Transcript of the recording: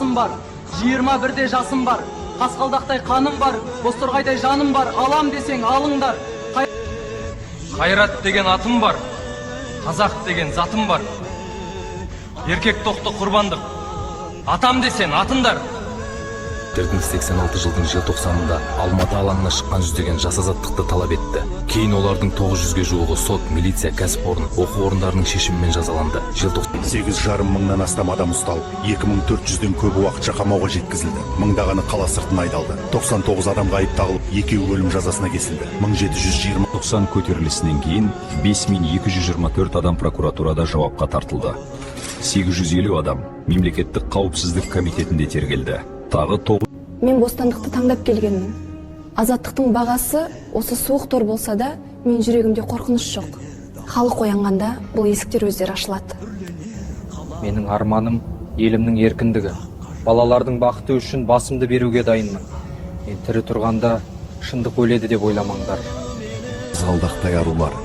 басым бар, 21-де жасым бар, қасқалдақтай қаным бар, бозторғайдай жаным бар, алам десең алыңдар. Қайрат деген атым бар, қазақ деген затым бар. Еркек тоқты құрбандық, атам десең атындар. 86 жылдың желтоқсанында Алматы алаңына шыққан жүздеген жас азаттықты талап етті. Кейін олардың 900-ге жуығы сот, милиция, кәсіпорын, оқу орындарының шешімімен жазаланды. 8,5 мыңнан астам адам ұсталып, 2400-ден көбі уақытша қамауға жеткізілді. Мыңдағаны қала сыртына айдалды. 99 адам ғайып тағылып, 2 өлім жазасына кесілді. 1790 көтерілісінен кейін 5224 адам прокуратурада жауапқа тартылды. 850 адам мемлекеттік қауіпсіздік комитетінде тергелді. Мен бостандықты таңдап келгенмін. Азаттықтың бағасы осы суық тор болса да, мен жүрегімде қорқыныш жоқ. Халық оянғанда бұл есіктер өздері ашылады. Менің арманым елімнің еркіндігі. Балалардың бақыты үшін басымды беруге дайынмын. Мен тірі тұрғанда шындық өледі деп ойламаңдар. Залдақтай арулар